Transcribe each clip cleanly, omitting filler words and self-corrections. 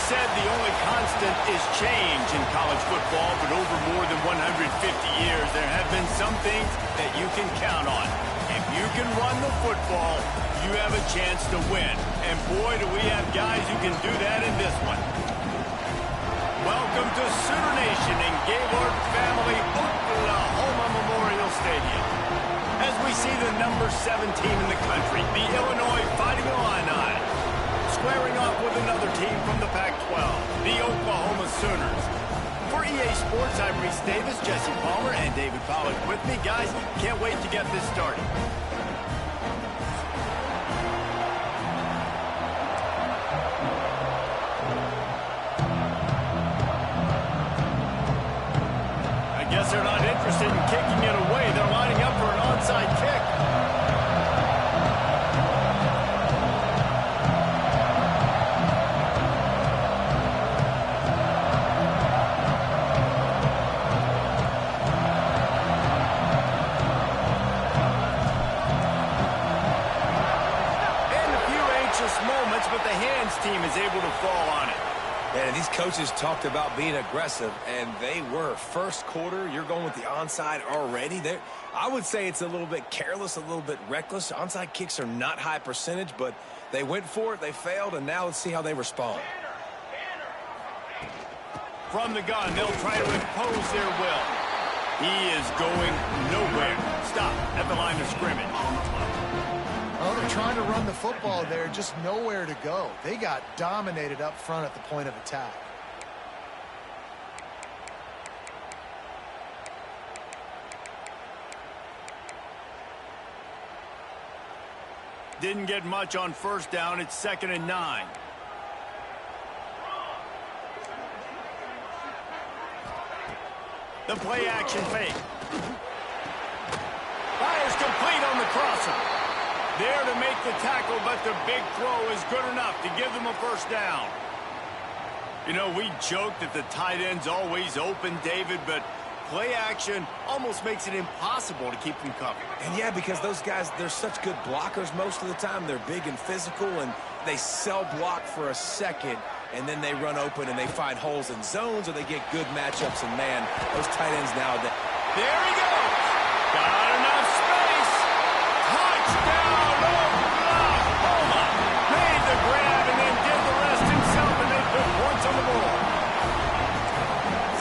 said the only constant is change in college football, but over more than 150 years, there have been some things that you can count on. If you can run the football, you have a chance to win. And boy, do we have guys who can do that in this one. Welcome to Sooner Nation in Gaylord Family Oklahoma Memorial Stadium. As we see the number 7 team in the country, the Illinois Fighting Illini, squaring off with another team from the Pac-12, the Oklahoma Sooners. For EA Sports, I'm Reese Davis, Jesse Palmer, and David Pollack with me. Guys, can't wait to get this started. I guess they're not interested in kicking it away. They're lining up for an onside kick. But the hands team is able to fall on it. And these coaches talked about being aggressive, and they were. First quarter, you're going with the onside already. I would say it's a little bit careless, a little bit reckless. Onside kicks are not high percentage, but they went for it, they failed, and now let's see how they respond. From the gun, they'll try to impose their will. He is going nowhere. Stop at the line of scrimmage. Oh, they're trying to run the football there, just nowhere to go. They got dominated up front at the point of attack. Didn't get much on first down. It's 2nd and 9. The play action fake. Fires complete on the crosser. There to make the tackle, but the big throw is good enough to give them a first down. You know, we joke that the tight end's always open, David, but play action almost makes it impossible to keep them covered. And yeah, because those guys, they're such good blockers most of the time. They're big and physical, and they cell block for a second, and then they run open and they find holes in zones, or they get good matchups. And man, those tight ends nowadays. There he goes. Got enough space. Touchdown, Oklahoma. Made the grab and then did the rest himself, and they put points on the board.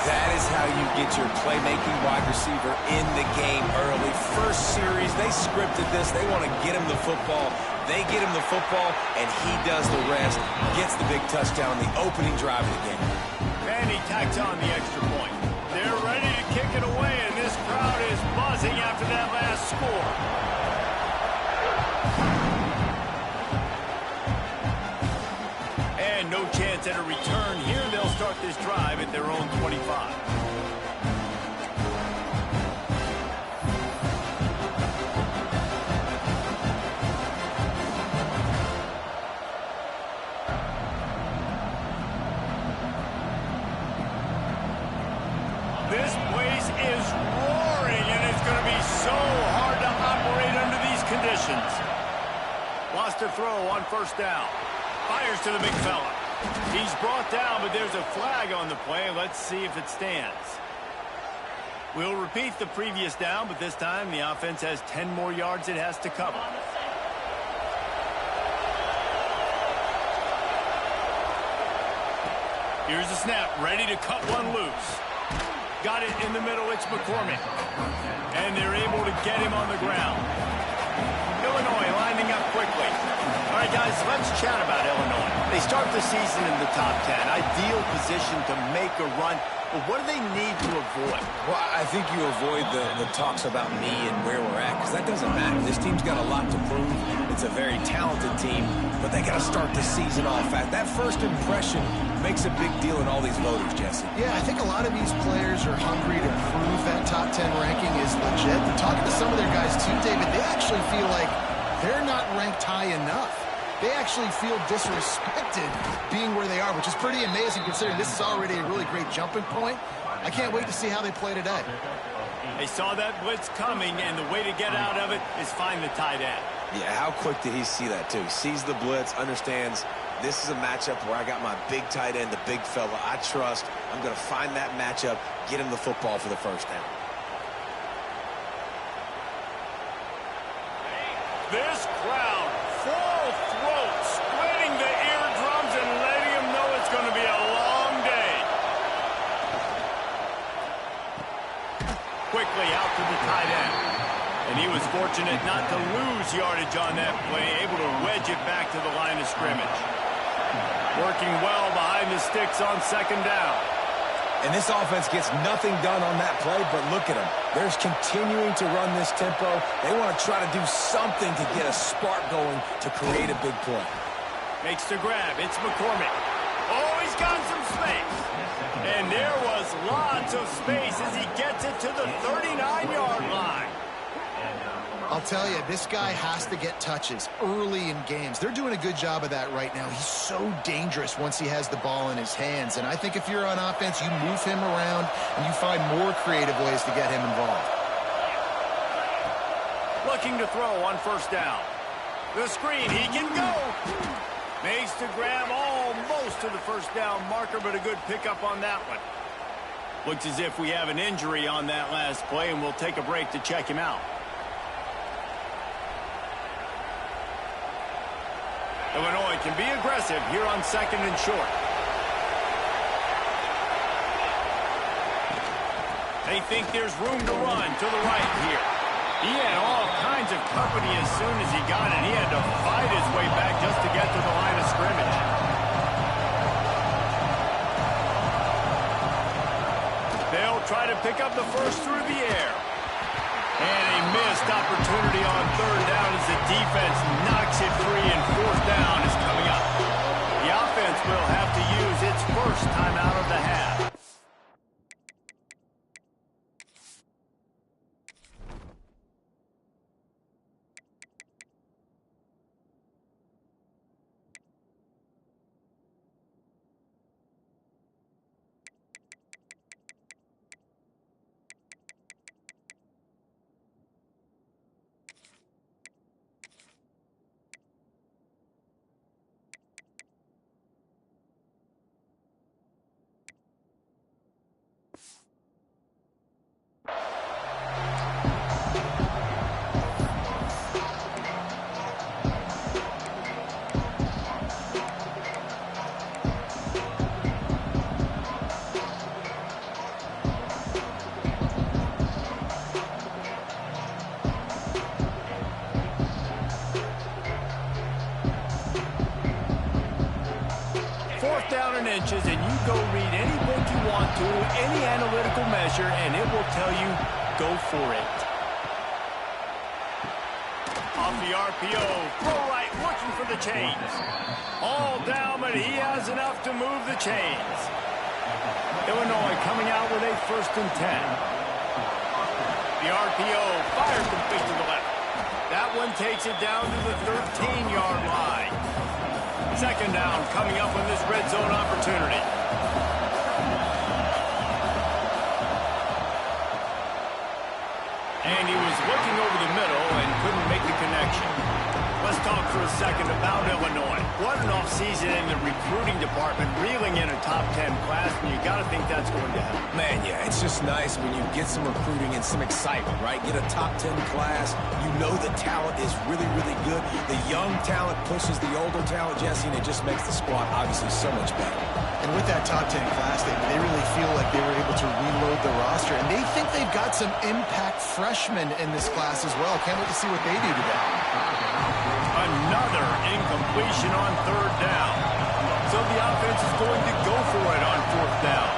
That is how you get your playmaking wide receiver in the game early. First series, they scripted this. They want to get him the football. They get him the football, and he does the rest. Gets the big touchdown, the opening drive of the game. And he tacks on the extra point. They're ready to kick it away, and this crowd is buzzing after that last score. And no chance at a return here. They'll start this drive at their own 25. This place is roaring, and it's going to be so hard to operate under these conditions. Lost a throw on first down. Fires to the big fella. He's brought down, but there's a flag on the play. Let's see if it stands. We'll repeat the previous down, but this time the offense has 10 more yards it has to cover. Here's the snap, ready to cut one loose. Got it in the middle, it's McCormick. And they're able to get him on the ground. Illinois lining up quickly. All right, guys, let's chat about Illinois. They start the season in the top 10. Ideal position to make a run. But what do they need to avoid? Well, I think you avoid the talks about me and where we're at, because that doesn't matter. This team's got a lot to prove. It's a very talented team, but they got to start the season off fast. That first impression makes a big deal in all these voters, Jesse. Yeah, I think a lot of these players are hungry to prove that top 10 ranking is legit. But talking to some of their guys too, David, they actually feel like they're not ranked high enough. They actually feel disrespected being where they are, which is pretty amazing considering this is already a really great jumping point. I can't wait to see how they play today. They saw that blitz coming, and the way to get out of it is find the tight end. Yeah, how quick did he see that, too? He sees the blitz, understands This is a matchup where I got my big tight end, the big fella I trust. I'm going to find that matchup, get him the football for the first down. This crowd, full throat, splitting the eardrums and letting them know it's going to be a long day. Quickly out to the tight end. And he was fortunate not to lose yardage on that play, able to wedge it back to the line of scrimmage. Working well behind the sticks on second down. And this offense gets nothing done on that play, but look at them. They're continuing to run this tempo. They want to try to do something to get a spark going to create a big play. Makes the grab. It's McCormick. Oh, he's got some space. And there was lots of space as he gets it to the 39-yard line. I'll tell you, this guy has to get touches early in games. They're doing a good job of that right now. He's so dangerous once he has the ball in his hands. And I think if you're on offense, you move him around and you find more creative ways to get him involved. Looking to throw on first down. The screen, he can go. Makes the grab almost to the first down marker, but a good pickup on that one. Looks as if we have an injury on that last play, and we'll take a break to check him out. Illinois can be aggressive here on second and short. They think there's room to run to the right here. He had all kinds of company as soon as he got it. He had to fight his way back just to get to the line of scrimmage. They'll try to pick up the first through the air. And a missed opportunity on third down as the defense knocks it free, and fourth down is coming up. The offense will have to use its first timeout of the half. Inches, and you go read any book you want to, any analytical measure, and it will tell you, go for it. Off the RPO, throw right, looking for the chains. All down, but he has enough to move the chains. Illinois coming out with a 1st and 10. The RPO, fire complete to the left. That one takes it down to the 13-yard line. Second down coming up on this red zone opportunity. And he was looking over the middle and couldn't make the connection. Let's talk for a second about Illinois. What an offseason in the recruiting department, reeling in a top 10 class, and you got to think that's going to help. Man, yeah, it's just nice when you get some recruiting and some excitement, right? Get a top 10 class. You know the talent is really, really good. The young talent pushes the older talent, Jesse, and it just makes the squad obviously so much better. And with that top 10 class, they really feel like they were able to reload the roster. And they think they've got some impact freshmen in this class as well. Can't wait to see what they do today. Another incompletion on third down. So the offense is going to go for it on fourth down.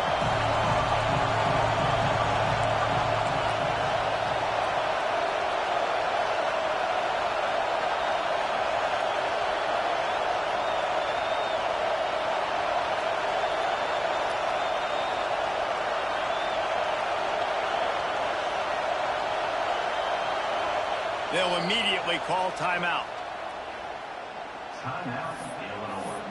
They'll immediately call timeout. Timeout, Illinois.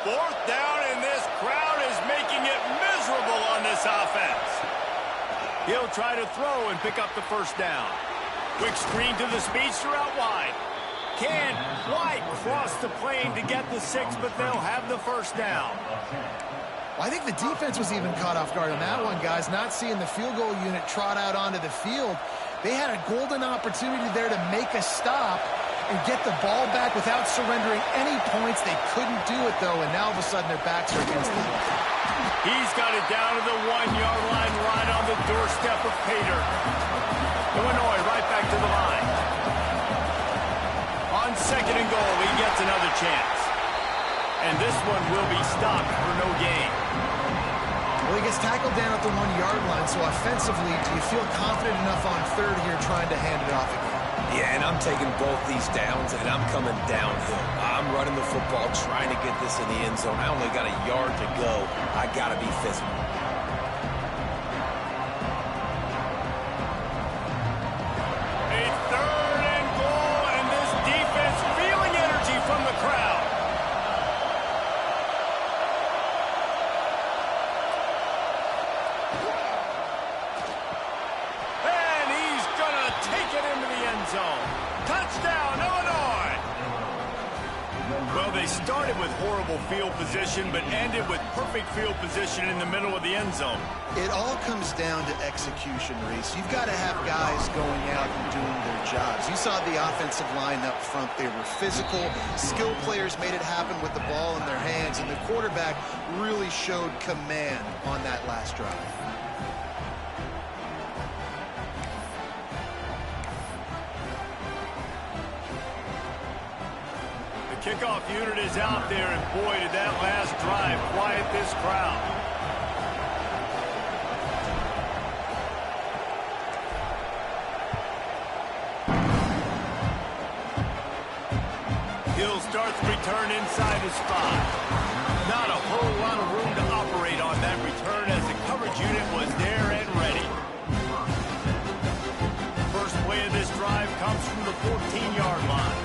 4th down, and this crowd is making it miserable on this offense. He'll try to throw and pick up the 1st down. Quick screen to the speedster out wide. Can't quite cross the plane to get the 6, but they'll have the 1st down. Well, I think the defense was even caught off guard on that one, guys. Not seeing the field goal unit trot out onto the field. They had a golden opportunity there to make a stop and get the ball back without surrendering any points. They couldn't do it, though, and now all of a sudden their backs are against them. He's got it down to the 1-yard line, right on the doorstep of Pater. Illinois right back to the line. On 2nd and goal, he gets another chance. And this one will be stopped for no gain. Well, he gets tackled down at the 1-yard line, so offensively, do you feel confident enough on 3rd here trying to hand it off again? Yeah, and I'm taking both these downs, and I'm coming downhill. I'm running the football, trying to get this in the end zone. I only got a yard to go. I got to be physical. A 3rd and goal, and this defense feeling energy from the crowd. And he's going to take it into the end zone. Touchdown, Illinois! Well, they started with horrible field position, but ended with perfect field position in the middle of the end zone. It all comes down to execution, Reese. You've got to have guys going out and doing their jobs. You saw the offensive line up front. They were physical. Skilled players made it happen with the ball in their hands, and the quarterback really showed command on that last drive. Kickoff unit is out there, and boy, did that last drive quiet this crowd. He'll start the return inside his spot. Not a whole lot of room to operate on that return as the coverage unit was there and ready. First play of this drive comes from the 14-yard line.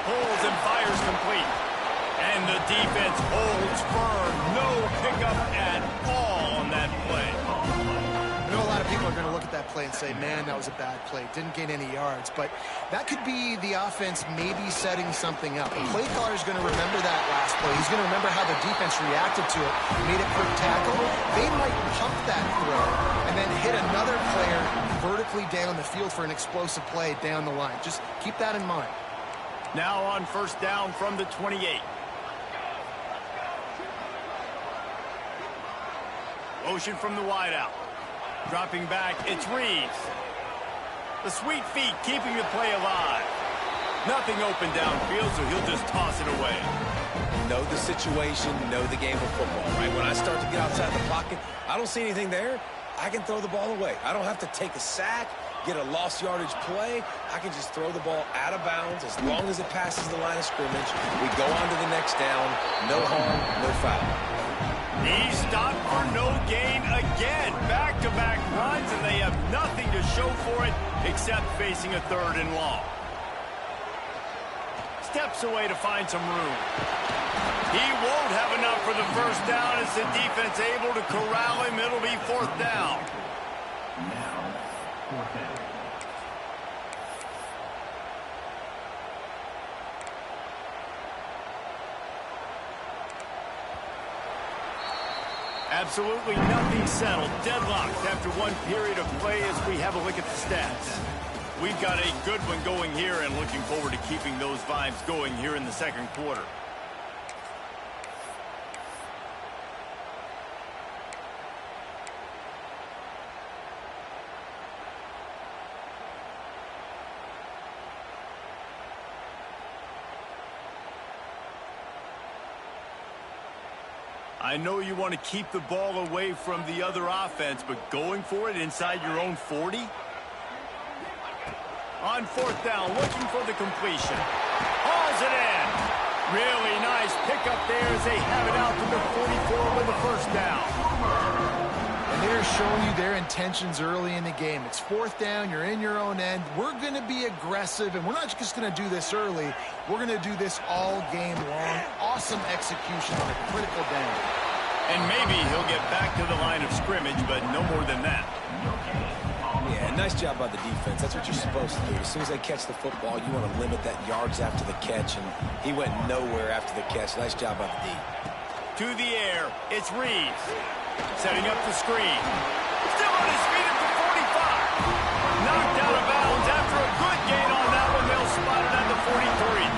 Pulls and fires complete. And the defense holds firm. No pickup at all on that play. I know a lot of people are going to look at that play and say, man, that was a bad play. Didn't gain any yards. But that could be the offense maybe setting something up. The play caller is going to remember that last play. He's going to remember how the defense reacted to it, made a quick tackle. They might pump that throw and then hit another player vertically down the field for an explosive play down the line. Just keep that in mind. Now on 1st down from the 28. Motion from the wideout. Dropping back, it's Reeves. The sweet feet keeping the play alive. Nothing open downfield, so he'll just toss it away. Know the situation, know the game of football, right? When I start to get outside the pocket, I don't see anything there. I can throw the ball away. I don't have to take a sack, get a lost yardage play. I can just throw the ball out of bounds as long as it passes the line of scrimmage. We go on to the next down. No harm, no foul. He's stopped for no gain again. Back-to-back runs, and they have nothing to show for it except facing a 3rd and long. Steps away to find some room. He won't have enough for the 1st down as the defense able to corral him. It'll be 4th down. Now, 4th down. Absolutely nothing settled. Deadlocked after one period of play as we have a look at the stats. We've got a good one going here and looking forward to keeping those vibes going here in the 2nd quarter. I know you want to keep the ball away from the other offense, but going for it inside your own 40? On 4th down, looking for the completion. Hauls it in. Really nice pickup there as they have it out to the 44 with the 1st down. And they're showing you their intentions early in the game. It's fourth down. You're in your own end. We're going to be aggressive, and we're not just going to do this early. We're going to do this all game long. Awesome execution on a critical down. And maybe he'll get back to the line of scrimmage, but no more than that. Yeah, nice job by the defense. That's what you're supposed to do. As soon as they catch the football, you want to limit that yards after the catch, and he went nowhere after the catch. Nice job by the D. To the air, it's Reeves. Setting up the screen. Still on his feet at the 45. Knocked out of bounds after a good gain on that one. They'll spot it at the 43.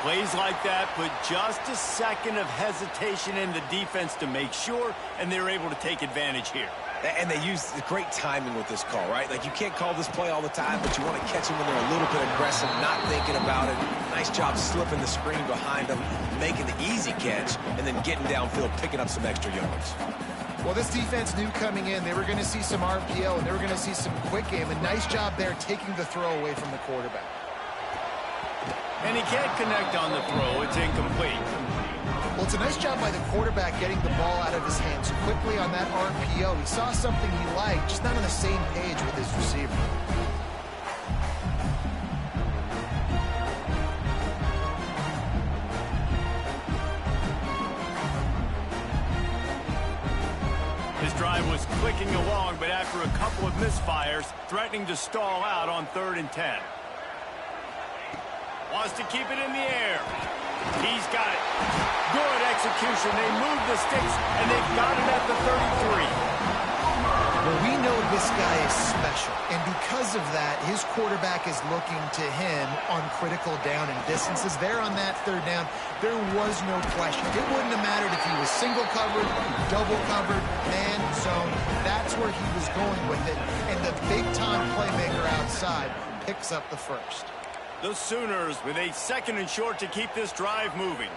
Plays like that put just a second of hesitation in the defense to make sure, and they're able to take advantage here. And they use great timing with this call, right? Like, you can't call this play all the time, but you want to catch them when they're a little bit aggressive, not thinking about it. Nice job slipping the screen behind them, making the easy catch, and then getting downfield, picking up some extra yards. Well, this defense knew coming in they were going to see some RPO, and they were going to see some quick game. A nice job there taking the throw away from the quarterback. And he can't connect on the throw. It's incomplete. Well, it's a nice job by the quarterback getting the ball out of his hands quickly on that RPO. He saw something he liked, just not on the same page with his receiver. His drive was clicking along, but after a couple of misfires, threatening to stall out on 3rd and 10. Wants to keep it in the air. He's got it. Good execution. They move the sticks, and they've got it at the 33. Well, we know this guy is special, and because of that, his quarterback is looking to him on critical down and distances. There on that 3rd down, there was no question. It wouldn't have mattered if he was single covered, double covered, man, zone. That's where he was going with it, and the big-time playmaker outside picks up the first. The Sooners with a 2nd and short to keep this drive moving.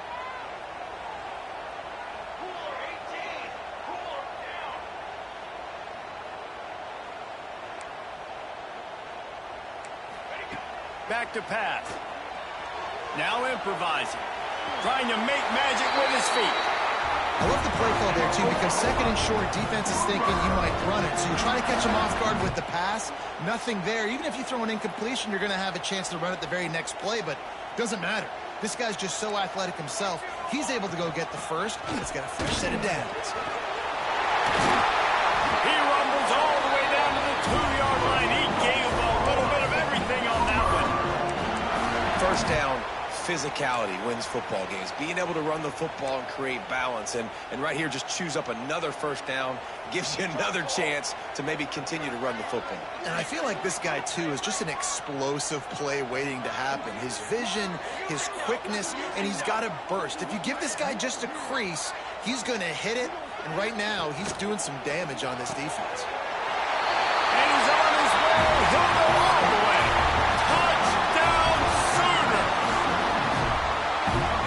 Back to pass. Now improvising. Trying to make magic with his feet. I love the play call there, too, because 2nd and short, defense is thinking you might run it. So you try to catch him off guard with the pass. Nothing there. Even if you throw an incompletion, you're going to have a chance to run it the very next play, but it doesn't matter. This guy's just so athletic himself. He's able to go get the first. He's got a fresh set of downs. He rumbles all the way down to the 2-yard line. He gave a little bit of everything on that one. First down, physicality wins football games. Being able to run the football and create balance. And right here, just choose up another first down. Gives you another chance to maybe continue to run the football. And I feel like this guy, too, is just an explosive play waiting to happen. His vision, his quickness, and he's got a burst. If you give this guy just a crease, he's going to hit it. And right now, he's doing some damage on this defense. And he's on his way. He'll go all the way. Touchdown, Sooner.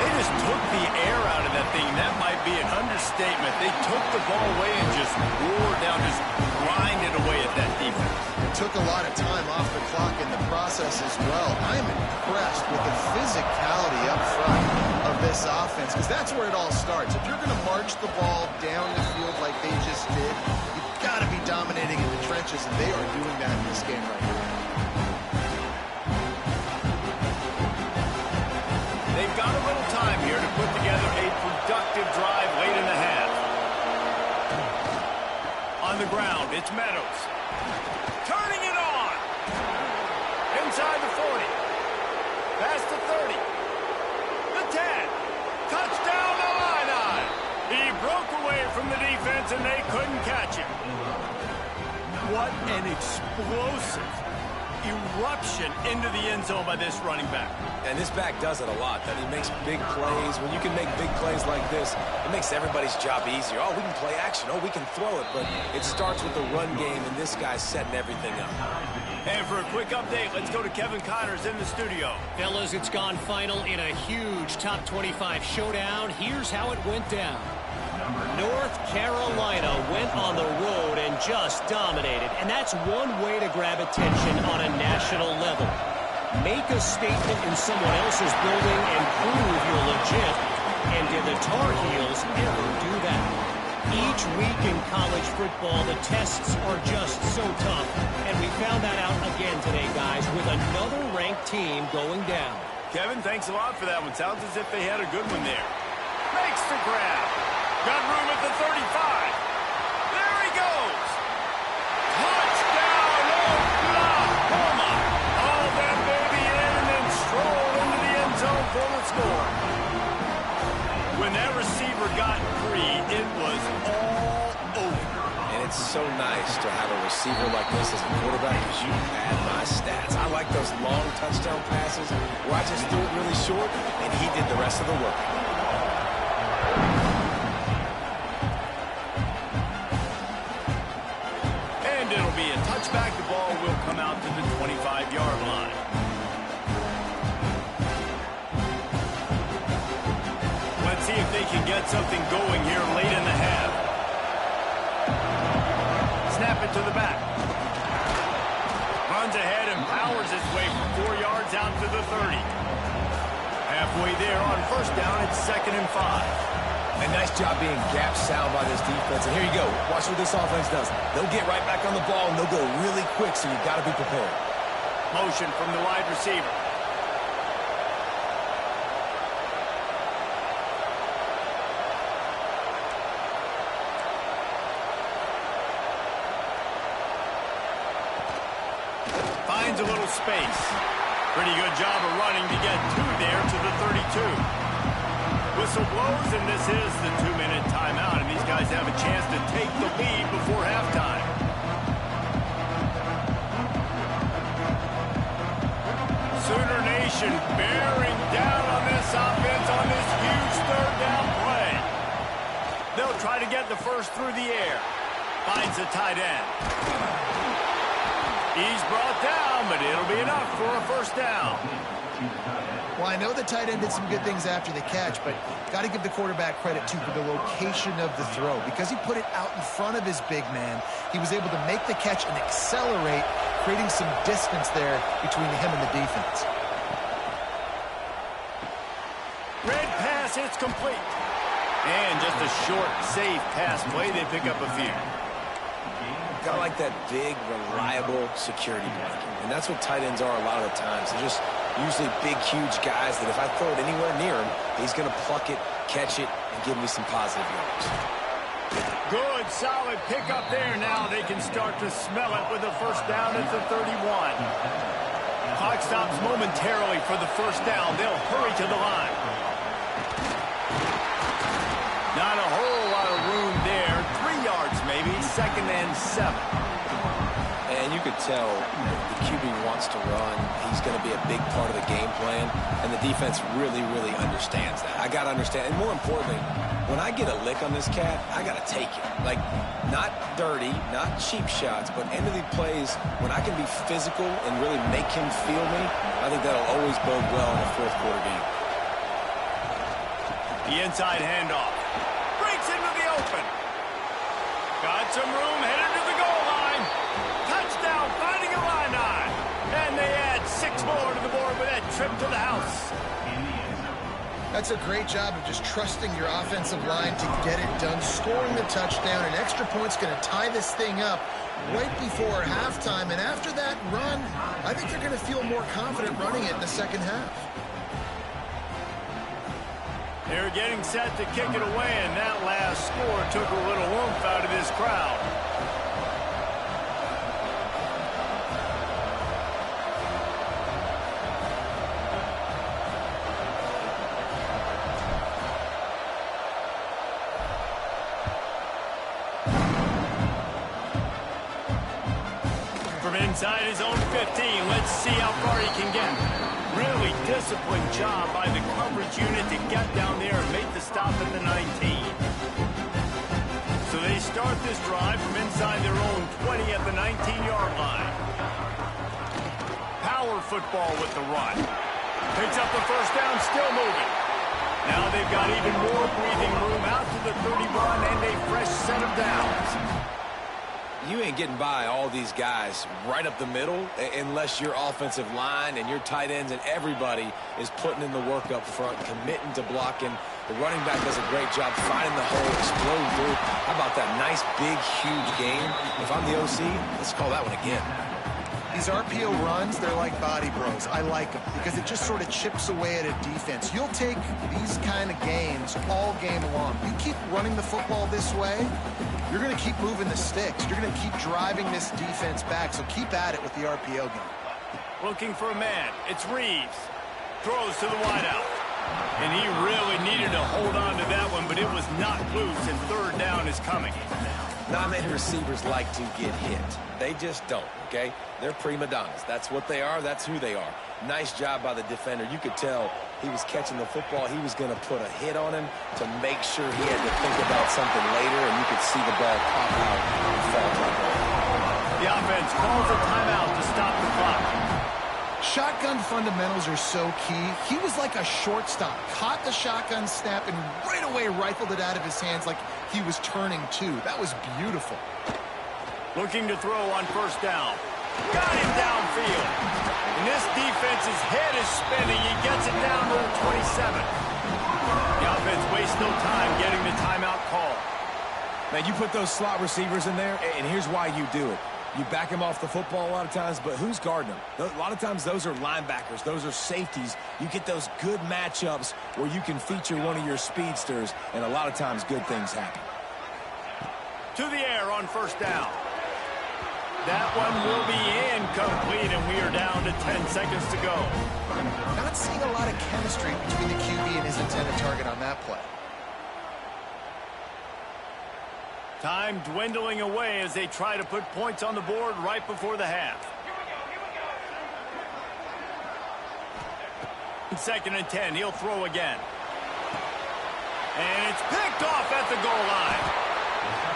They just took the air out of that thing. That might be an understatement. They took the ball away and just wore down, just grinded away at that defense. It took a lot of time off the clock in the process as well. I'm impressed with the physicality up front of this offense, because that's where it all starts. If you're going to march the ball down the field like they just did, you've got to be dominating in the trenches, and they are doing that in this game right now. They've got a little time here to put together a productive drive late in the half. On the ground, it's Meadows. Turning it on. Inside the 40. Past the 30. The 10. Touchdown to line. He broke away from the defense and they couldn't catch him. What an explosive eruption into the end zone by this running back. And this back does it a lot. I mean, he makes big plays. When you can make big plays like this, it makes everybody's job easier. Oh, we can play action. Oh, we can throw it. But it starts with the run game, and this guy's setting everything up. And for a quick update, let's go to Kevin Connors in the studio. Fellas, it's gone final in a huge top 25 showdown. Here's how it went down. North Carolina went on the road and just dominated. And that's one way to grab attention on a national level. Make a statement in someone else's building and prove you're legit. And did the Tar Heels ever do that? Each week in college football, the tests are just so tough. And we found that out again today, guys, with another ranked team going down. Kevin, thanks a lot for that one. Sounds as if they had a good one there. Makes the grab. Got room at the 35. There he goes. Touchdown, Oklahoma. All that baby in and then stroll into the end zone for the score. When that receiver got free, it was all over. And it's so nice to have a receiver like this as a quarterback because you pad my stats. I like those long touchdown passes where I just threw it really short and he did the rest of the work. And it'll be a touchback. The ball will come out to the 25-yard line. Let's see if they can get something going here late in the half. Snap it to the back. Runs ahead and powers his way for 4 yards out to the 30. Halfway there on first down, it's 2nd and 5. A nice job being gap sound by this defense. And here you go. Watch what this offense does. They'll get right back on the ball, and they'll go really quick, so you've got to be prepared. Motion from the wide receiver. Finds a little space. Pretty good job of running to get two there to the 32. Whistle blows, and this is the 2-minute timeout, and these guys have a chance to take the lead before halftime. Sooner Nation bearing down on this offense on this huge third down play. They'll try to get the first through the air. Finds the tight end. He's brought down, but it'll be enough for a first down. Well, I know the tight end did some good things after the catch, but got to give the quarterback credit, too, for the location of the throw. Because he put it out in front of his big man, he was able to make the catch and accelerate, creating some distance there between him and the defense. Red pass, it's complete. And just a short, safe pass play. They pick up a few. Got like that big, reliable security blanket. And that's what tight ends are a lot of the times. They're just usually big, huge guys that if I throw it anywhere near him, he's going to pluck it, catch it, and give me some positive yards. Good, solid pickup there. Now they can start to smell it with a first down at the 31. Clock stops momentarily for the first down. They'll hurry to the line. Not a whole lot of room there. 3 yards maybe. 2nd and 7. And you could tell the QB wants to run. He's going to be a big part of the game plan. And the defense really, really understands that. I got to understand. And more importantly, when I get a lick on this cat, I got to take it. Like, not dirty, not cheap shots, but end of the plays, when I can be physical and really make him feel me, I think that'll always bode well in a fourth quarter game. The inside handoff. Breaks into the open. Got some room, headed to the goal line. Touchdown, finding a line on. And they add 6 more to the board with that trip to the house. That's a great job of just trusting your offensive line to get it done, scoring the touchdown. An extra point's going to tie this thing up right before halftime. And after that run, I think they're going to feel more confident running it in the second half. They're getting set to kick it away, and that last score took a little oomph out of this crowd. From inside his own 15, let's see how far he can get. Really disciplined job by the coverage unit to get down there and make the stop at the 19. So they start this drive from inside their own 20 at the 19-yard line. Power football with the run. Picks up the first down, still moving. Now they've got even more breathing room out to the 31 and a fresh set of downs. You ain't getting by all these guys right up the middle unless your offensive line and your tight ends and everybody is putting in the work up front, committing to blocking The running back does a great job finding the hole, exploding through. How about that nice, big, huge game? If I'm the OC, let's call that one again. These RPO runs, they're like body blows. I like them because it just sort of chips away at a defense. You'll take these kind of games all game long. You keep running the football this way, you're going to keep moving the sticks. You're going to keep driving this defense back, so keep at it with the RPO game. Looking for a man. It's Reeves. Throws to the wideout. And he really needed to hold on to that one, but it was not loose, and third down is coming. Not many receivers like to get hit. They just don't, okay? They're prima donnas. That's what they are. That's who they are. Nice job by the defender. You could tell he was catching the football. He was going to put a hit on him to make sure he had to think about something later, and you could see the ball pop out and fall down. The offense calls a timeout to stop the clock. Shotgun fundamentals are so key. He was like a shortstop. Caught the shotgun snap and right away rifled it out of his hands like he was turning two. That was beautiful. Looking to throw on first down. Got him downfield. And this defense's head is spinning. He gets it down to the 27. The offense wastes no time getting the timeout call. Man, you put those slot receivers in there, and here's why you do it. You back them off the football a lot of times, but who's guarding them? A lot of times those are linebackers. Those are safeties. You get those good matchups where you can feature one of your speedsters, and a lot of times good things happen. To the air on first down. That one will be incomplete, and we are down to 10 seconds to go. Not seeing a lot of chemistry between the QB and his intended target on that play. Time dwindling away as they try to put points on the board right before the half. 2nd and 10, he'll throw again. And it's picked off at the goal line.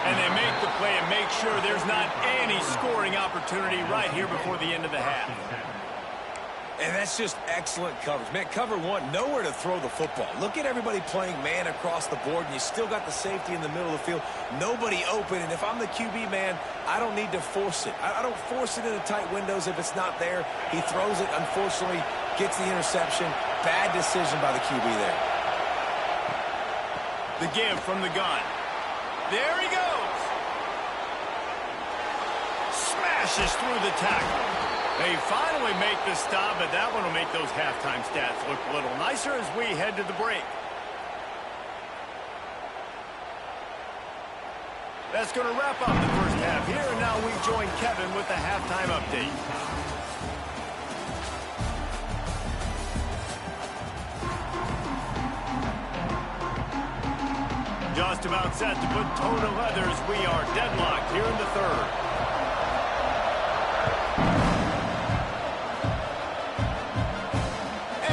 And they make the play and make sure there's not any scoring opportunity right here before the end of the half. And that's just excellent coverage. Man, cover one, nowhere to throw the football. Look at everybody playing man across the board, and you still got the safety in the middle of the field. Nobody open, and if I'm the QB, man, I don't need to force it. I don't force it into tight windows if it's not there. He throws it, unfortunately, gets the interception. Bad decision by the QB there. The give from the gun. There he goes. Smashes through the tackle. They finally make the stop, but that one will make those halftime stats look a little nicer as we head to the break. That's going to wrap up the first half here, and now we join Kevin with the halftime update. Just about set to put toe to leather as we are deadlocked here in the third.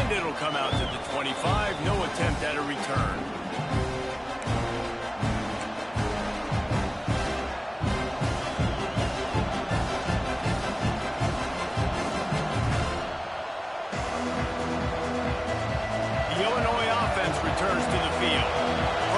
It'll come out to the 25. No attempt at a return. The Illinois offense returns to the field.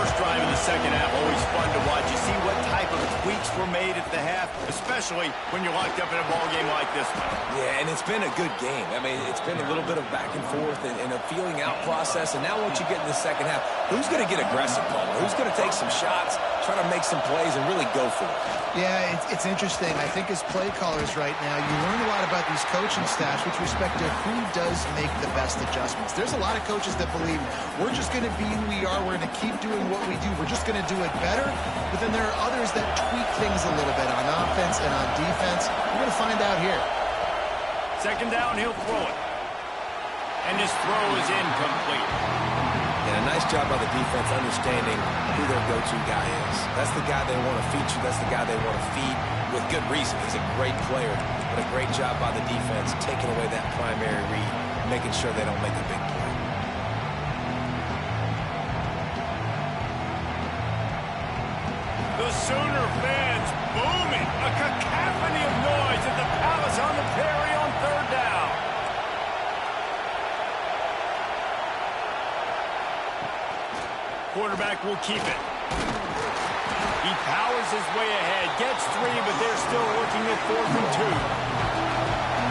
First drive in the second half, always fun to watch. You see what type of tweaks were made at the half, especially when you're locked up in a ball game like this one. Yeah, and it's been a good game. I mean, it's been a little bit of back and forth and a feeling out process. And now once you get in the second half, who's going to get aggressive, Paul? Who's going to take some shots, try to make some plays, and really go for it? Yeah, it's interesting. I think as play callers right now, you learn a lot about these coaching staffs with respect to who does make the best adjustments. There's a lot of coaches that believe we're just going to be who we are. We're going to keep doing what we do. We're just going to do it better. But then there are others that tweak things a little bit on offense and on defense. We're going to find out here. Second down, he'll throw it. And this throw is incomplete. And a nice job by the defense understanding who their go-to guy is. That's the guy they want to feature. That's the guy they want to feed with good reason. He's a great player, but a great job by the defense taking away that primary read, making sure they don't make a big play. The Sooner fans booming. A cacophony of noise at the Palace on the Prairie on third down. Quarterback will keep it. He powers his way ahead, gets three, but they're still looking at 4th and 2.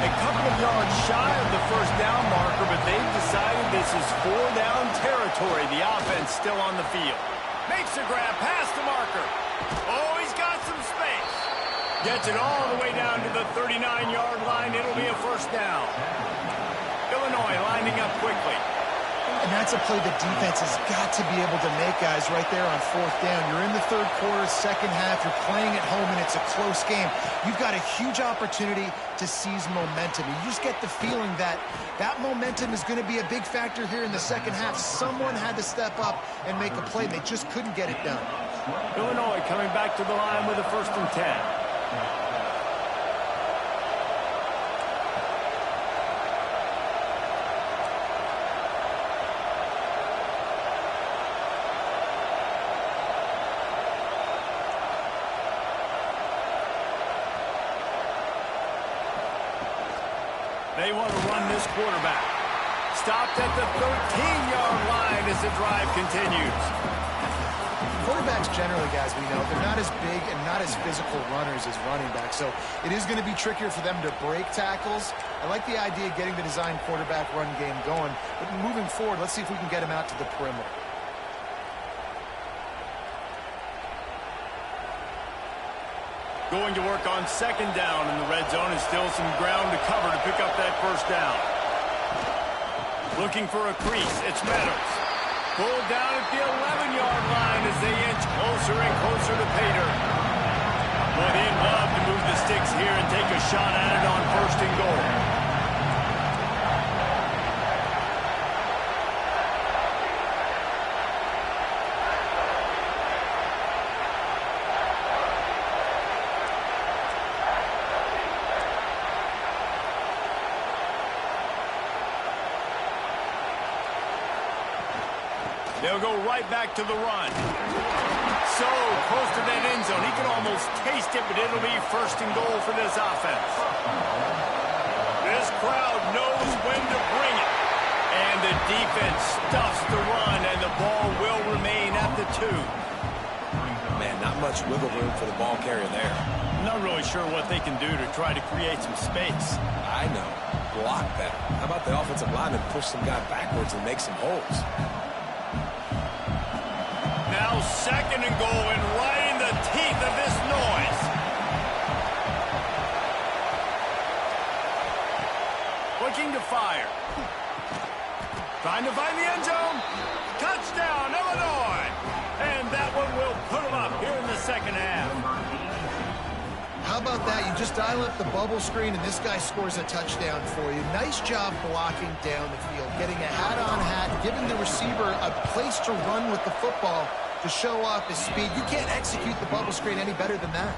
A couple of yards shy of the first down marker, but they've decided this is 4-down territory. The offense still on the field. Makes a grab past the marker. Oh, he's got some space. Gets it all the way down to the 39-yard line. It'll be a first down. Illinois lining up quickly. And that's a play the defense has got to be able to make, guys, right there on fourth down. You're in the third quarter, second half. You're playing at home, and it's a close game. You've got a huge opportunity to seize momentum. You just get the feeling that that momentum is going to be a big factor here in the second half. Someone had to step up and make a play. They just couldn't get it done. Illinois coming back to the line with a 1st and 10. They want to run this quarterback. Stopped at the 13-yard line as the drive continues. Quarterbacks generally, guys, we know, they're not as big and not as physical runners as running backs, so it is going to be trickier for them to break tackles. I like the idea of getting the design quarterback run game going, but moving forward, let's see if we can get him out to the perimeter. Going to work on 2nd down in the red zone, and still some ground to cover to pick up that 1st down. Looking for a crease. It's Meadows. Pulled down at the 11-yard line as they inch closer and closer to Pater. But he'd love to move the sticks here and take a shot at it on 1st and goal. They'll go right back to the run. So close to that end zone. He can almost taste it, but it'll be 1st and goal for this offense. This crowd knows when to bring it. And the defense stuffs the run, and the ball will remain at the 2. Man, not much wiggle room for the ball carrier there. I'm not really sure what they can do to try to create some space. I know. Block that. How about the offensive lineman push some guy backwards and make some holes? Now 2nd and goal, and right in the teeth of this noise. Looking to fire. Trying to find the end zone. Touchdown, Illinois. And that one will put them up here in the second half. How about that? You just dial up the bubble screen, and this guy scores a touchdown for you. Nice job blocking down the field, getting a hat-on hat, giving the receiver a place to run with the football to show off his speed. You can't execute the bubble screen any better than that.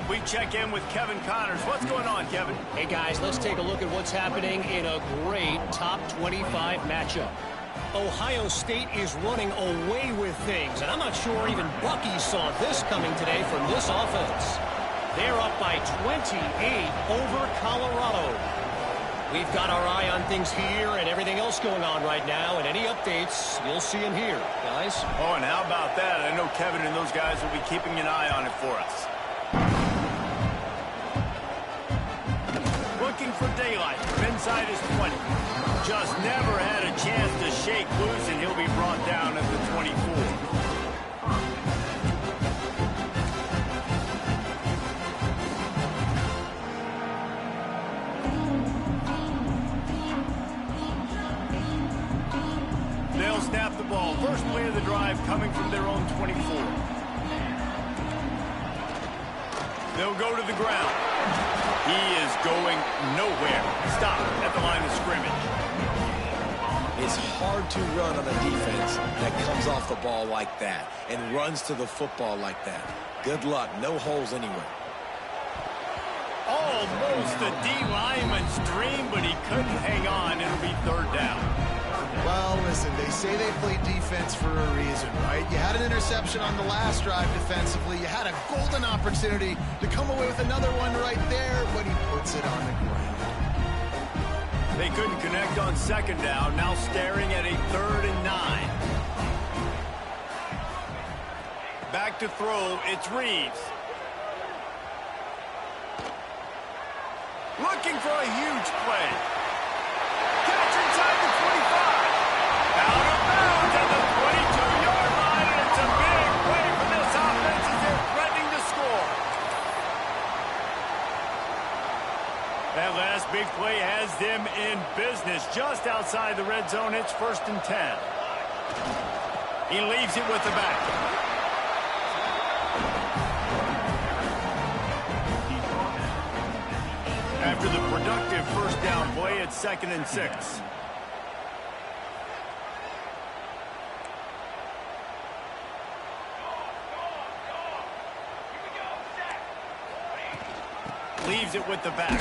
We check in with Kevin Connors. What's going on, Kevin? Hey, guys, let's take a look at what's happening in a great top 25 matchup. Ohio State is running away with things, and I'm not sure even Bucky saw this coming today from this offense. They're up by 28 over Colorado. We've got our eye on things here and everything else going on right now, and any updates, you'll see them here, guys. Oh, and how about that? I know Kevin and those guys will be keeping an eye on it for us. Looking for daylight from inside his 20. Just never had a chance to shake loose, and he'll be brought down at the 24. They'll snap the ball. First play of the drive coming from their own 24. They'll go to the ground. He is going nowhere. Stop at the line of scrimmage. It's hard to run on a defense that comes off the ball like that and runs to the football like that. Good luck. No holes anywhere. Almost a D lineman's dream, but he couldn't hang on. It'll be 3rd down. Well, listen, they say they play defense for a reason, right? You had an interception on the last drive defensively. You had a golden opportunity to come away with another one right there, but he puts it on the ground. They couldn't connect on 2nd down. Now staring at a 3rd and 9. Back to throw. It's Reeves. Looking looking for a huge play. Catch inside the 25. Out of bounds at the 22-yard line, and it's a big play for this offense as they're threatening to score. That last big play has them in business just outside the red zone. It's 1st and 10. He leaves it with the back. After the productive first down play, it's 2nd and 6. Leaves it with the back.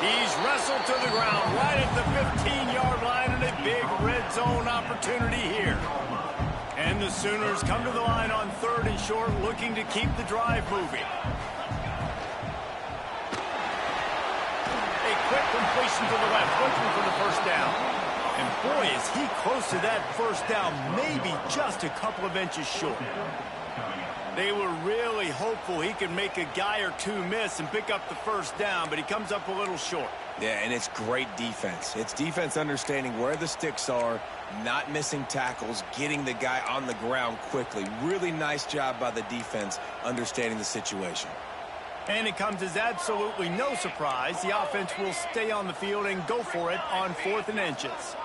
He's wrestled to the ground right at the 15-yard line, and a big red zone opportunity here. And the Sooners come to the line on 3rd and short, looking to keep the drive moving. A quick completion to the left, looking for the first down. And boy, is he close to that first down, maybe just a couple of inches short. They were really hopeful he could make a guy or two miss and pick up the first down, but he comes up a little short. Yeah, and it's great defense. It's defense understanding where the sticks are, not missing tackles, getting the guy on the ground quickly. Really nice job by the defense understanding the situation. And it comes as absolutely no surprise. The offense will stay on the field and go for it on 4th and inches.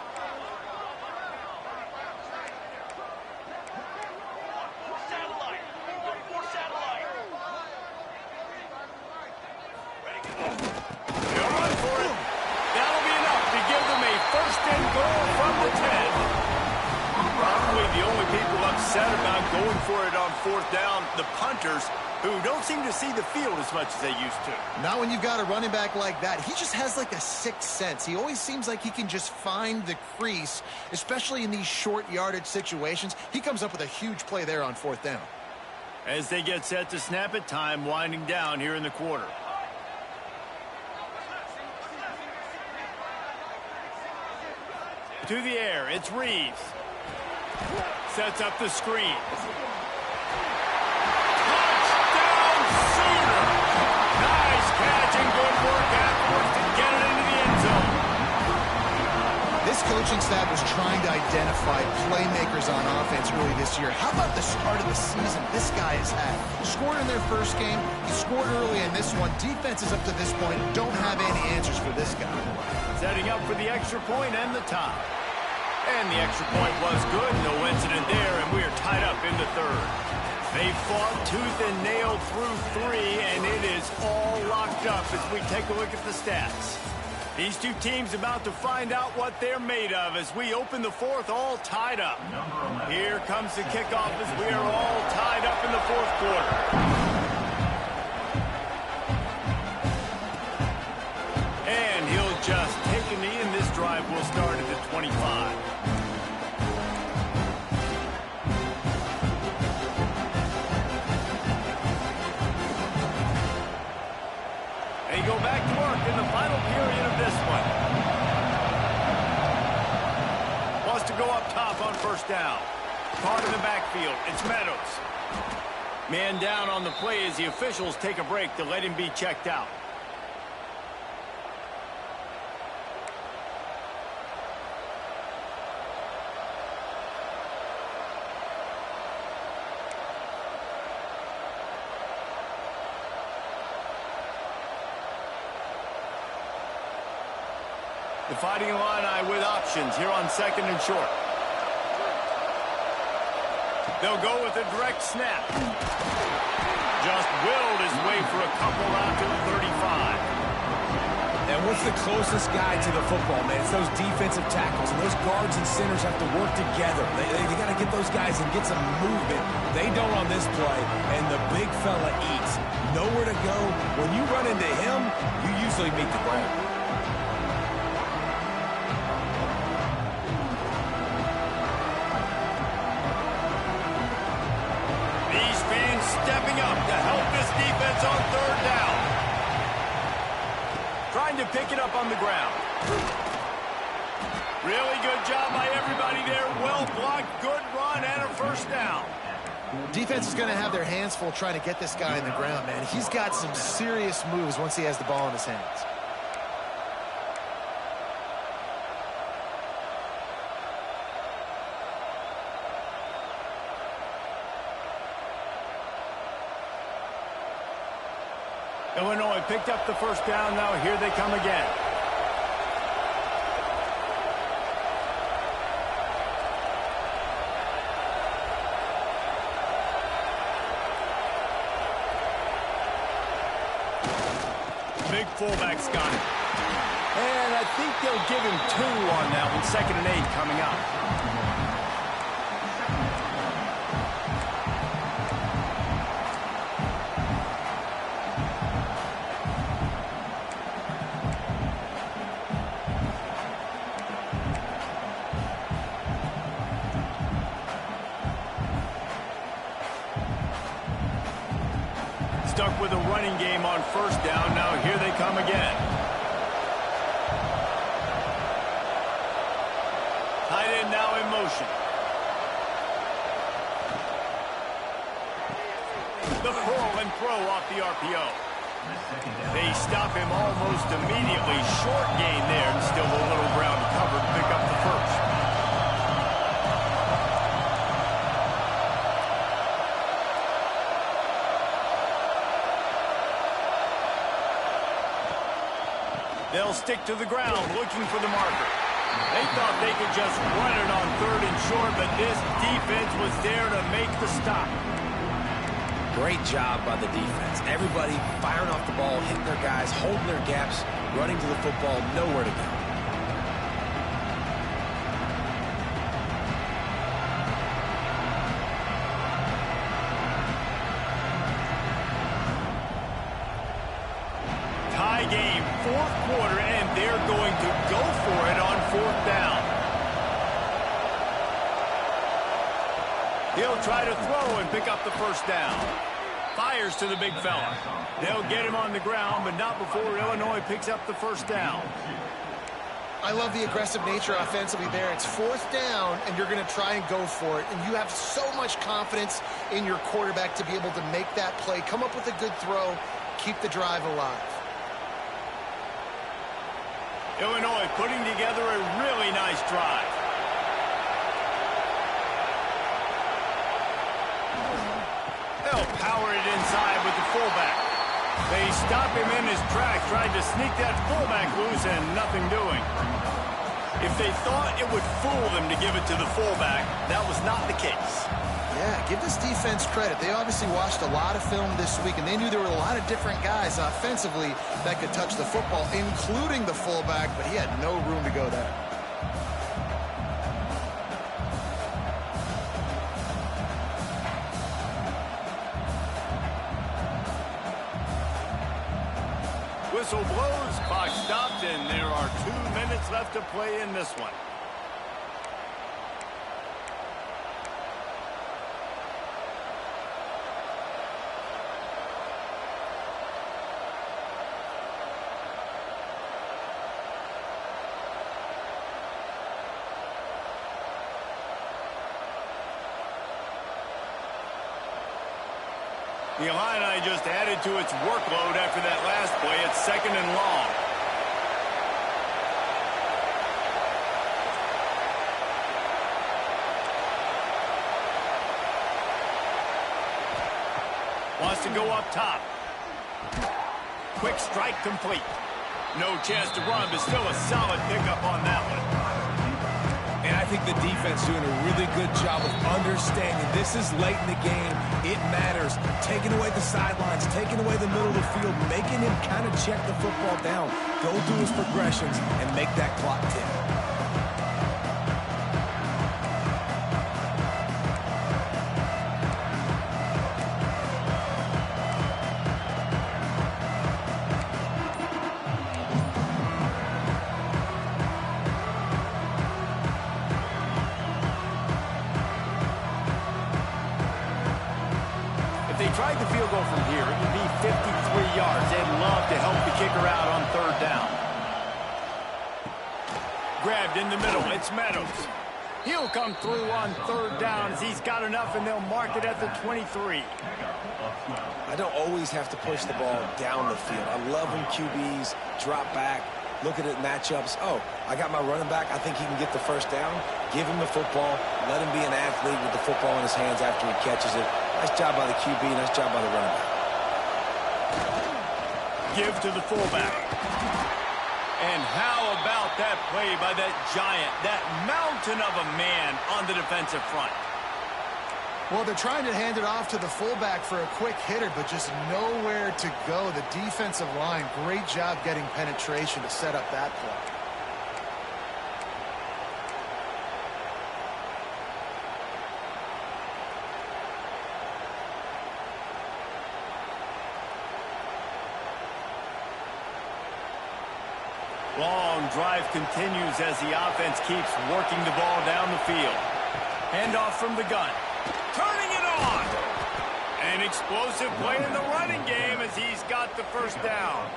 About going for it on 4th down, the punters, who don't seem to see the field as much as they used to. Not when you've got a running back like that. He just has like a sixth sense. He always seems like he can just find the crease, especially in these short yardage situations. He comes up with a huge play there on 4th down. As they get set to snap it, time winding down here in the quarter. To the air, it's Reeves. Sets up the screen. Touchdown, Sooner! Nice catch and good work afterwards to get it into the end zone. This coaching staff was trying to identify playmakers on offense early this year. How about the start of the season this guy has had? Scored in their first game. He scored early in this one. Defenses up to this point don't have any answers for this guy. Setting up for the extra point and the tie. And the extra point was good. No incident there, and we are tied up in the 3rd. They fought tooth and nail through 3, and it is all locked up as we take a look at the stats. These two teams about to find out what they're made of as we open the 4th, all tied up. Here comes the kickoff as we are all tied up in the 4th quarter. And he'll just take a knee, and this drive will start at the 25. They go back to work in the final period of this one. Wants to go up top on 1st down. Caught in the backfield. It's Meadows. Man down on the play as the officials take a break to let him be checked out. The Fighting Illini with options here on 2nd and short. They'll go with a direct snap. Just willed his way for a couple out to the 35. And what's the closest guy to the football, man? It's those defensive tackles. And those guards and centers have to work together. They got to get those guys and get some movement. They don't on this play, and the big fella eats. Nowhere to go. When you run into him, you usually meet the ground. Stepping up to help this defense on 3rd down. Trying to pick it up on the ground. Really good job by everybody there. Well blocked, good run, and a 1st down. Defense is going to have their hands full trying to get this guy in the ground, man. He's got some serious moves once he has the ball in his hands. Illinois picked up the first down. Now here they come again. Big fullback's got it. And I think they'll give him 2 on that one. 2nd and 8 coming up. Stuck with a running game on first down. Now here they come again. Tight end now in motion. The pull and throw off the RPO. They stop him almost immediately. Short gain there and still a little ground to cover to pick up the first. They'll stick to the ground, looking for the marker. They thought they could just run it on 3rd and short, but this defense was there to make the stop. Great job by the defense. Everybody firing off the ball, hitting their guys, holding their gaps, running to the football, nowhere to go. Tie game, 4th quarter, and they're going to go for it on 4th down. He'll try to throw and pick up the first down. Fires to the big fella. They'll get him on the ground, but not before Illinois picks up the first down. I love the aggressive nature offensively there. It's 4th down, and you're going to try and go for it. And you have so much confidence in your quarterback to be able to make that play, come up with a good throw, keep the drive alive. Illinois putting together a really nice drive. They'll power it inside with the fullback. They stop him in his tracks, tried to sneak that fullback loose, and nothing doing. If they thought it would fool them to give it to the fullback, that was not the case. Yeah, give this defense credit. They obviously watched a lot of film this week, and they knew there were a lot of different guys offensively that could touch the football, including the fullback, but he had no room to go there. Whistle blows, clock stopped, and there are 2 minutes left to play in this one. The Illini just added to its workload after that last play. It's 2nd and long. Wants to go up top. Quick strike complete. No chance to run, but still a solid pickup on that one. And I think the defense doing a really good job of understanding this is late in the game. It matters. Taking away the sidelines, taking away the middle of the field, making him kind of check the football down, go do his progressions, and make that clock tick. Tried the field goal from here, it would be 53 yards. They'd love to help the kicker out on 3rd down. Grabbed in the middle, it's Meadows. He'll come through on 3rd down as he's got enough, and they'll mark it at the 23. I don't always have to push the ball down the field. I love when QBs drop back, look at it matchups. Oh, I got my running back. I think he can get the first down. Give him the football. Let him be an athlete with the football in his hands after he catches it. Nice job by the QB. Nice job by the running back. give to the fullback. And how about that play by that giant, that mountain of a man on the defensive front? Well, they're trying to hand it off to the fullback for a quick hitter, but just nowhere to go. The defensive line, great job getting penetration to set up that play. Long drive continues as the offense keeps working the ball down the field. Handoff from the gun. Turning it on. An explosive play in the running game as he's got the first down.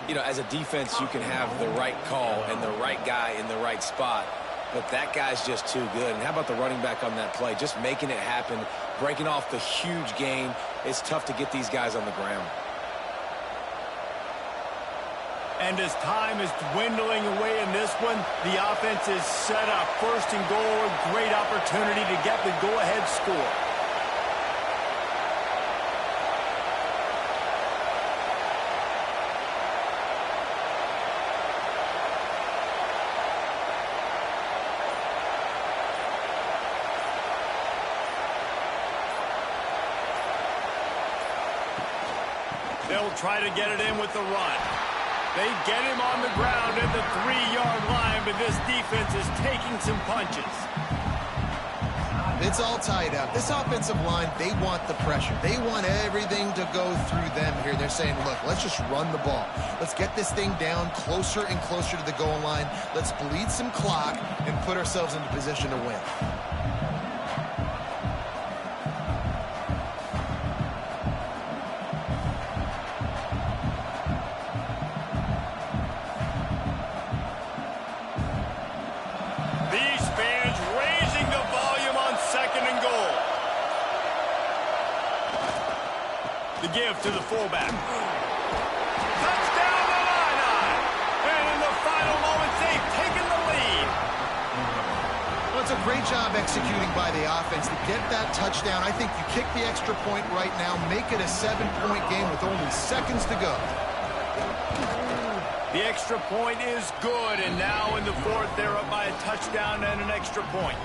You know, as a defense, you can have the right call and the right guy in the right spot, but that guy's just too good. And how about the running back on that play? Just making it happen, breaking off the huge gain. It's tough to get these guys on the ground. And as time is dwindling away in this one, the offense is set up. First and goal, a great opportunity to get the go-ahead score. They'll try to get it in with the run. They get him on the ground at the 3-yard line, but this defense is taking some punches. It's all tied up. This offensive line, they want the pressure. They want everything to go through them here. They're saying, look, let's just run the ball. Let's get this thing down closer and closer to the goal line. Let's bleed some clock and put ourselves into position to win. Give to the fullback. Touchdown the line. And in the final moments, they've taken the lead. Well, it's a great job executing by the offense to get that touchdown. I think you kick the extra point right now, make it a 7-point game with only seconds to go. The extra point is good, and now in the fourth, they're up by a touchdown and an extra point.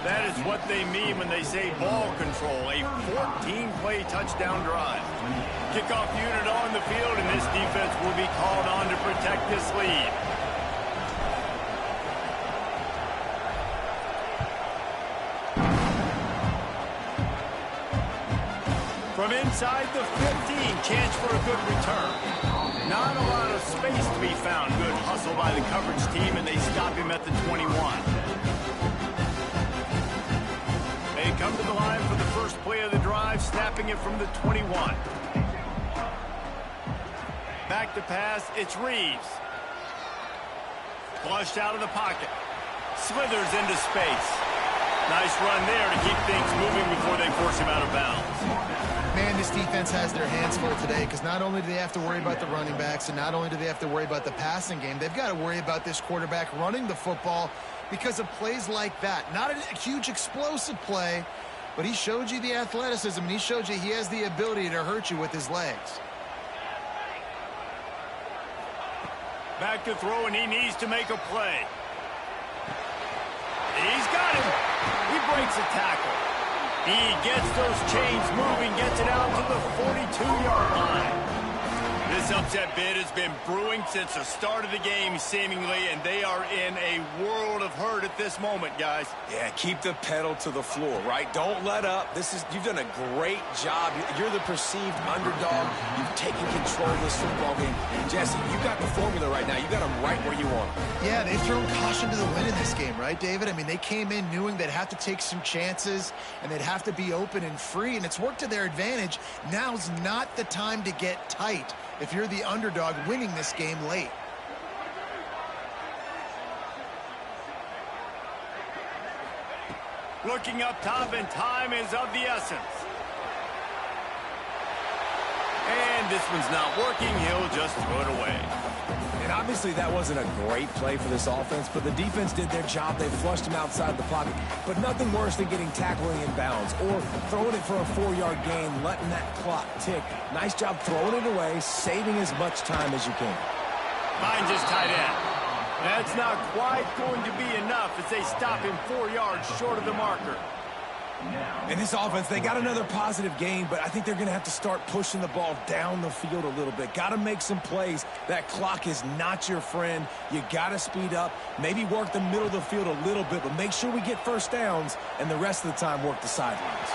That is what they mean when they say ball control, a 14-play touchdown drive. Kickoff unit on the field, and this defense will be called on to protect this lead. From inside the 15, chance for a good return. Not a lot of space to be found. Good hustle by the coverage team, and they stop him at the 21. They come to the line for the first play of the drive, snapping it from the 21. Back to pass, it's Reeves. Flushed out of the pocket. Slithers into space. Nice run there to keep things moving before they force him out of bounds. Man, this defense has their hands full today because not only do they have to worry about the running backs and not only do they have to worry about the passing game, they've got to worry about this quarterback running the football because of plays like that. Not a huge explosive play, but he showed you the athleticism, and he showed you he has the ability to hurt you with his legs. Back to throw, and he needs to make a play. He's got him. He breaks a tackle. He gets those chains moving, gets it out to the 42-yard line. This upset bid has been brewing since the start of the game, seemingly, and they are in a world of hurt at this moment, guys. Yeah, keep the pedal to the floor, right? Don't let up. You've done a great job. You're the perceived underdog. You've taken control of this football game. Jesse, you got the formula right now. You got them right where you want them. Yeah, they've thrown caution to the wind in this game, right, David? I mean, they came in knowing they'd have to take some chances and they'd have to be open and free, and it's worked to their advantage. Now's not the time to get tight if you're the underdog winning this game late. Looking up top, and time is of the essence. And this one's not working, he'll just throw it away. And obviously that wasn't a great play for this offense, but the defense did their job. They flushed him outside the pocket. But nothing worse than getting tackling in bounds or throwing it for a 4-yard gain, letting that clock tick. Nice job throwing it away, saving as much time as you can. Finds his tight end. That's not quite going to be enough as they stop him 4 yards short of the marker. In this offense, they got another positive gain, but I think they're going to have to start pushing the ball down the field a little bit. Got to make some plays. That clock is not your friend. You got to speed up, maybe work the middle of the field a little bit, but make sure we get first downs and the rest of the time work the sidelines.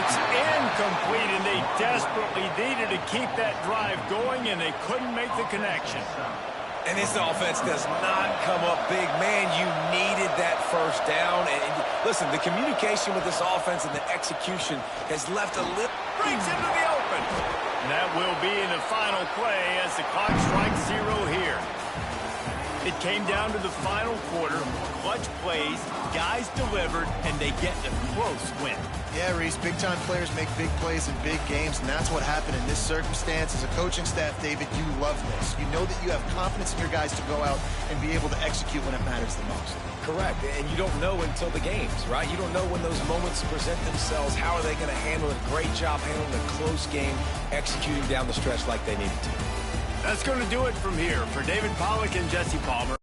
It's incomplete, and they desperately needed to keep that drive going, and they couldn't make the connection. And this offense does not come up big. Man, you needed that first down. And listen, the communication with this offense and the execution has left a little... Brings into the open. And that will be in the final play as the clock strikes 0 here. It came down to the final quarter. Clutch plays, guys delivered, and they get a close win. Yeah, Reese, big-time players make big plays in big games, and that's what happened in this circumstance. As a coaching staff, David, you love this. You know that you have confidence in your guys to go out and be able to execute when it matters the most. Correct, and you don't know until the games, right? You don't know when those moments present themselves. How are they going to handle it? Great job handling a close game, executing down the stretch like they needed to. That's going to do it from here. For David Pollack and Jesse Palmer.